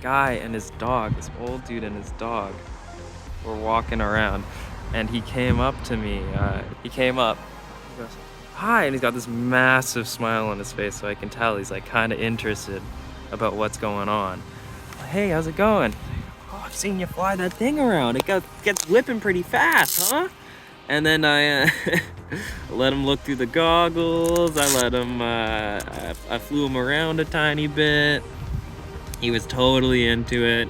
Guy and his dog, this old dude and his dog, were walking around, and he came up to me. He came up, he goes, "Hi," and he's got this massive smile on his face, so I can tell he's like kind of interested about what's going on. "Hey, how's it going?" "Oh, I've seen you fly that thing around. It gets whipping pretty fast, huh?" And then I let him look through the goggles. I flew him around a tiny bit. He was totally into it.